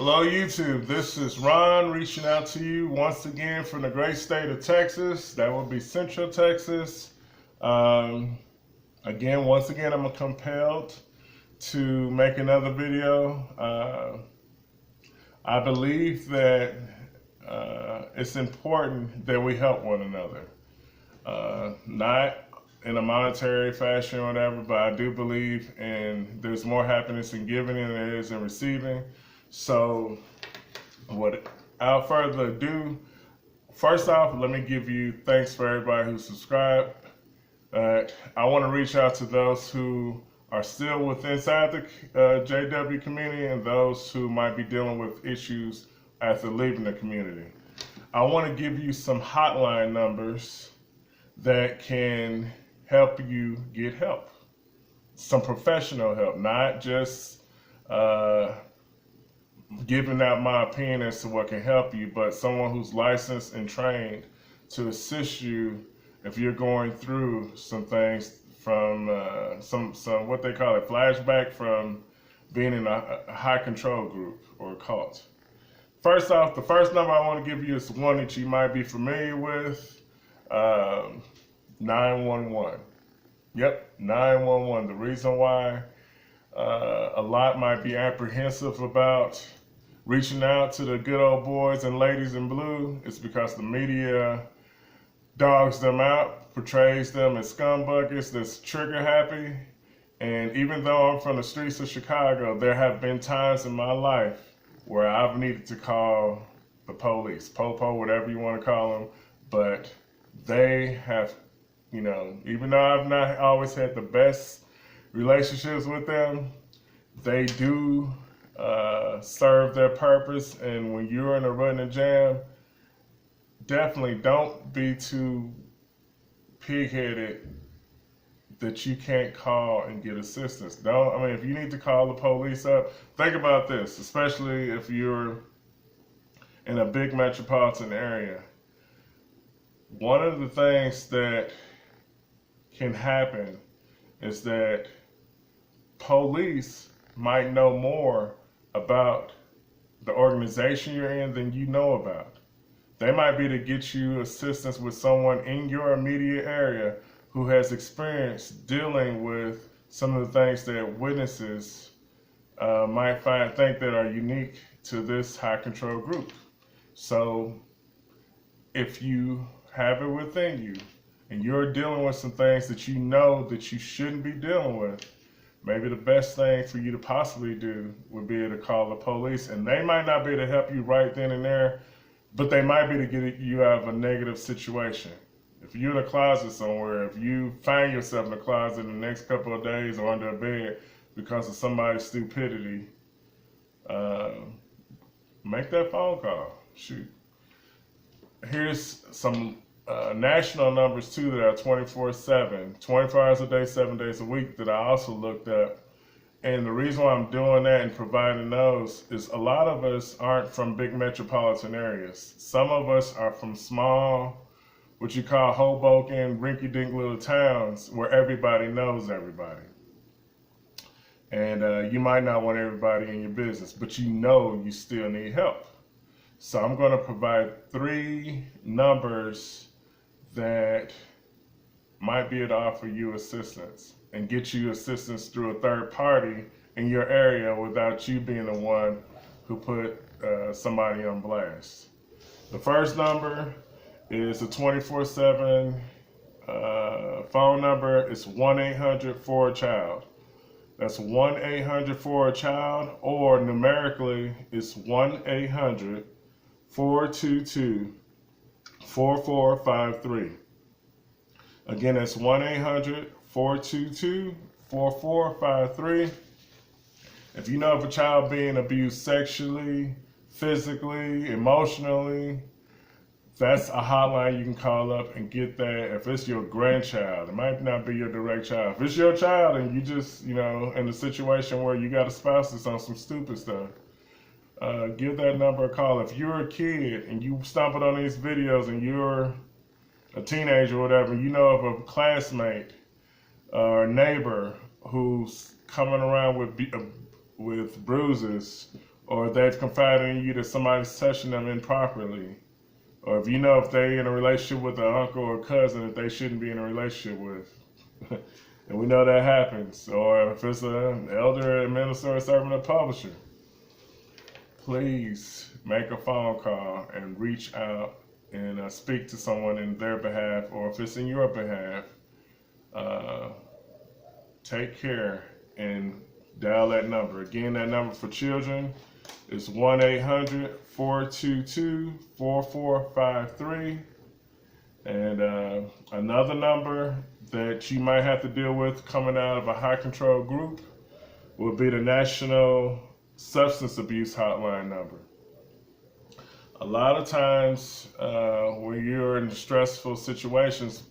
Hello YouTube, this is Ron reaching out to you once again from the great state of Texas. That would be Central Texas. Once again, I'm compelled to make another video. I believe that it's important that we help one another. Not in a monetary fashion or whatever, but I do believe there's more happiness in giving than there is in receiving. So, without further ado, first off, let me give you thanks for everybody who subscribed. I want to reach out to those who are still inside the JW community and those who might be dealing with issues after leaving the community. I want to give you some hotline numbers that can help you get help. Some professional help, not just giving out my opinion as to what can help you, but someone who's licensed and trained to assist you if you're going through some things from some what they call it, flashback from being in a high control group or a cult. First off, the first number I want to give you is one that you might be familiar with, 911. Yep, 911. The reason why a lot might be apprehensive about reaching out to the good old boys and ladies in blue is because the media dogs them out, portrays them as scumbuckets that's trigger happy. And even though I'm from the streets of Chicago, there have been times in my life where I've needed to call the police, popo, whatever you want to call them, but they have, even though I've not always had the best relationships with them, they do serve their purpose. And when you're in a running jam, definitely don't be too pig-headed that you can't call and get assistance. If you need to call the police up, think about this, especially if you're in a big metropolitan area. One of the things that can happen is that police might know more about the organization you're in than you know about. They might be to get you assistance with someone in your immediate area who has experience dealing with some of the things that witnesses might think that are unique to this high control group. So if you have it within you and you're dealing with some things that you know that you shouldn't be dealing with, maybe the best thing for you to possibly do would be to call the police. And they might not be able to help you right then and there, but they might be to get you out of a negative situation. If you're in a closet somewhere, if you find yourself in a closet in the next couple of days or under a bed because of somebody's stupidity, make that phone call. Shoot. Here's some national numbers too that are 24/7, 24 hours a day, 7 days a week that I also looked up. And the reason why I'm doing that and providing those is a lot of us aren't from big metropolitan areas. Some of us are from small, what you call Hoboken, rinky-dink little towns where everybody knows everybody. And you might not want everybody in your business, but you still need help. So I'm going to provide 3 numbers that might be able to offer you assistance and get you assistance through a third party in your area without you being the one who put somebody on blast. The first number is a 24/7 phone number. It's 1-800-4-CHILD. That's 1-800-4-CHILD, or numerically it's 1-800-422-4453. Again, that's 1-800-422-4453. If you know of a child being abused sexually, physically, emotionally, that's a hotline you can call up and get that. If it's your grandchild, it might not be your direct child. If it's your child and you just, in a situation where you got a spouse that's on some stupid stuff, give that number a call. If you're a kid and you stumbled on these videos and you're a teenager or whatever, you know of a classmate or neighbor who's coming around with bruises or they've confided in you that somebody's touching them improperly, or if you know if they're in a relationship with an uncle or cousin that they shouldn't be in a relationship with. And we know that happens. Or if it's an elder, administrator, servant, or publisher, please make a phone call and reach out and speak to someone in their behalf, or if it's in your behalf, take care and dial that number. Again, that number for children is 1-800-422-4453. And another number that you might have to deal with coming out of a high control group will be the National Substance Abuse Hotline number. A lot of times when you're in stressful situations,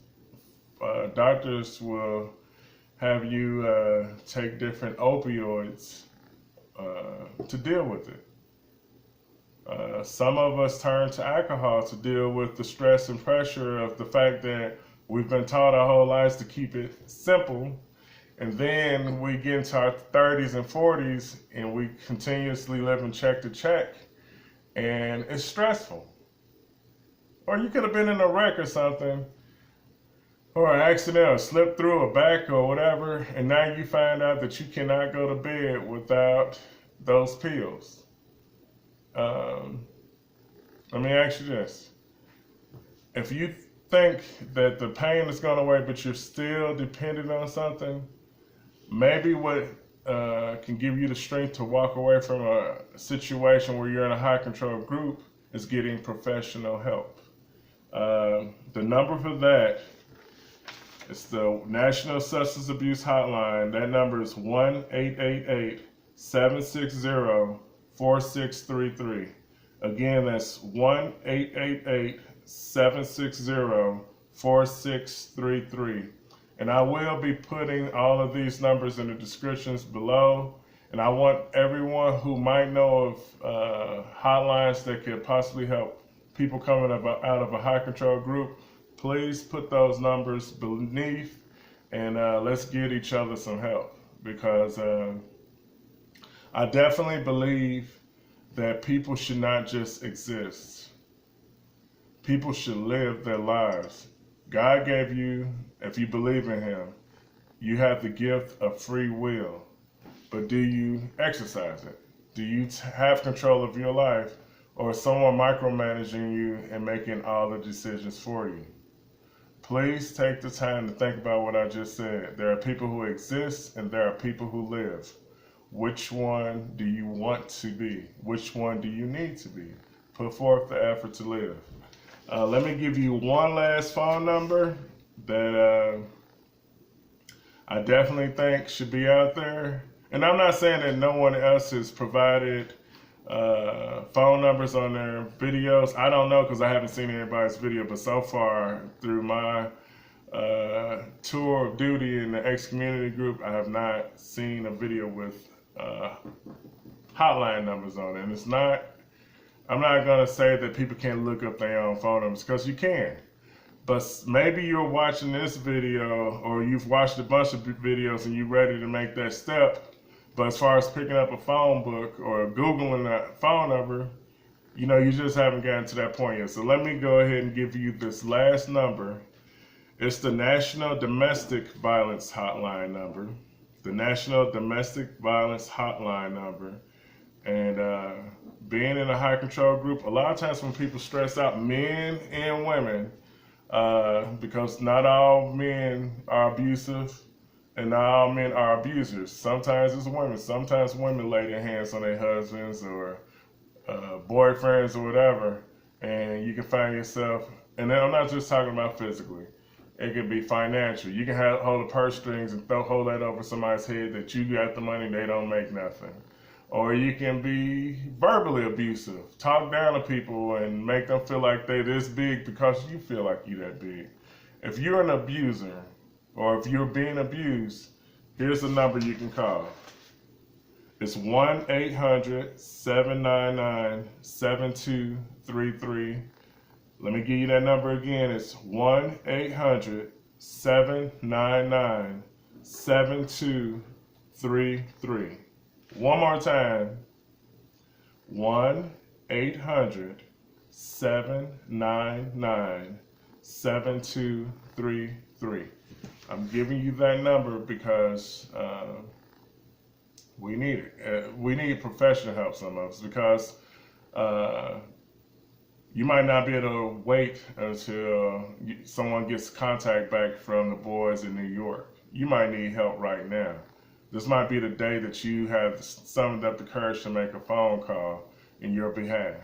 doctors will have you take different opioids to deal with it. Some of us turn to alcohol to deal with the stress and pressure of the fact that we've been taught our whole lives to keep it simple, and then we get into our 30s and 40s and we continuously live in check to check, and it's stressful. Or you could have been in a wreck or something, or an accident, or slipped through a back or whatever, and now you find out that you cannot go to bed without those pills. Let me ask you this. If you think that the pain is going away, but you're still dependent on something, maybe what can give you the strength to walk away from a situation where you're in a high control group is getting professional help. The number for that is the National Substance Abuse Hotline. That number is 1-888-760-4633. Again, that's 1-888-760-4633. And I will be putting all of these numbers in the descriptions below. And I want everyone who might know of hotlines that could possibly help people coming out of a high control group, please put those numbers beneath, and let's get each other some help. Because I definitely believe that people should not just exist. People should live their lives. God gave you, if you believe in Him, you have the gift of free will. But do you exercise it? Do you have control of your life? Or is someone micromanaging you and making all the decisions for you? Please take the time to think about what I just said. There are people who exist and there are people who live. Which one do you want to be? Which one do you need to be? Put forth the effort to live. Let me give you one last phone number that I definitely think should be out there. And I'm not saying that no one else has provided phone numbers on their videos. I don't know because I haven't seen anybody's video, but so far through my tour of duty in the X community group, I have not seen a video with hotline numbers on it. And it's not, I'm not going to say that people can't look up their own phone numbers, because you can. But maybe you're watching this video or you've watched a bunch of videos and you're ready to make that step. But as far as picking up a phone book or Googling that phone number, you know, you just haven't gotten to that point yet. So let me go ahead and give you this last number. It's the National Domestic Violence Hotline number. The National Domestic Violence Hotline number. And being in a high control group, a lot of times when people stress out, men and women, because not all men are abusive and not all men are abusers. Sometimes it's women. Sometimes women lay their hands on their husbands or boyfriends or whatever, and you can find yourself, and then I'm not just talking about physically. It could be financial. You can hold the purse strings and hold that over somebody's head that you got the money, they don't make nothing. Or you can be verbally abusive. Talk down to people and make them feel like they're this big because you feel like you're that big. If you're an abuser or if you're being abused, here's the number you can call. It's 1-800-799-7233. Let me give you that number again. It's 1-800-799-7233. One more time. 1-800-799-7233. I'm giving you that number because we need it. We need professional help, some of us, because you might not be able to wait until someone gets contact back from the boys in New York. You might need help right now. This might be the day that you have summoned up the courage to make a phone call in your behalf.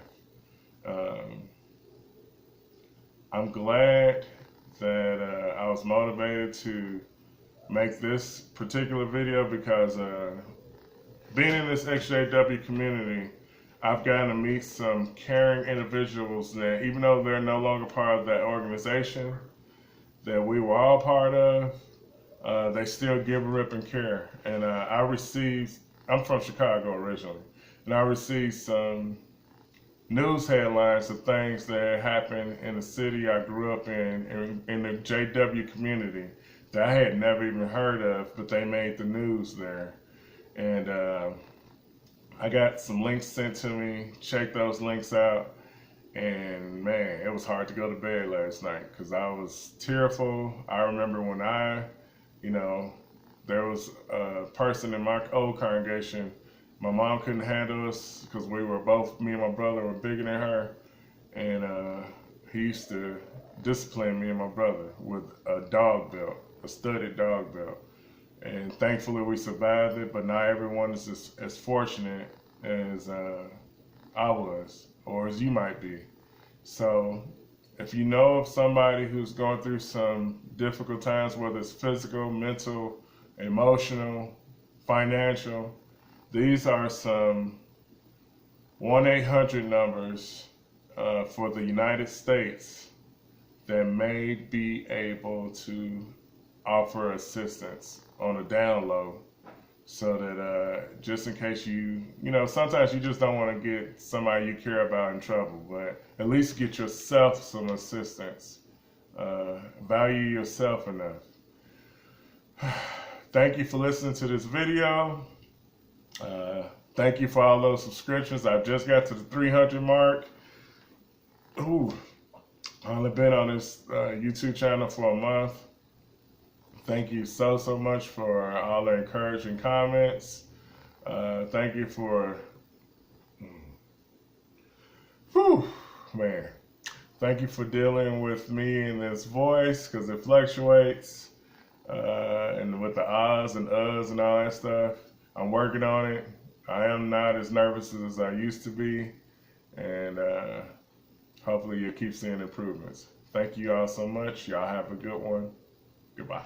I'm glad that I was motivated to make this particular video because being in this XJW community, I've gotten to meet some caring individuals that, even though they're no longer part of that organization that we were all part of, they still give a rip and care. And I'm from Chicago originally, and I received some news headlines of things that happened in the city I grew up in the JW community that I had never even heard of, but they made the news there. And I got some links sent to me, checked those links out, and man, it was hard to go to bed last night because I was tearful. I remember when there was a person in my old congregation. My mom couldn't handle us because me and my brother were bigger than her, and he used to discipline me and my brother with a dog belt, a studded dog belt. And thankfully we survived it, but not everyone is as fortunate as I was, or as you might be. So if you know of somebody who's going through some difficult times, whether it's physical, mental, emotional, financial, these are some 1-800 numbers for the United States that may be able to offer assistance on a down low, so that just in case sometimes you just don't want to get somebody you care about in trouble, but at least get yourself some assistance. Value yourself enough. Thank you for listening to this video. Thank you for all those subscriptions. I've just got to the 300 mark. Ooh, I've only been on this YouTube channel for a month. Thank you so much for all the encouraging comments. Thank you for, thank you for dealing with me in this voice because it fluctuates, and with the ahs and uhs and all that stuff. I'm working on it. I am not as nervous as I used to be, and hopefully you'll keep seeing improvements. Thank you all so much. Y'all have a good one. Goodbye.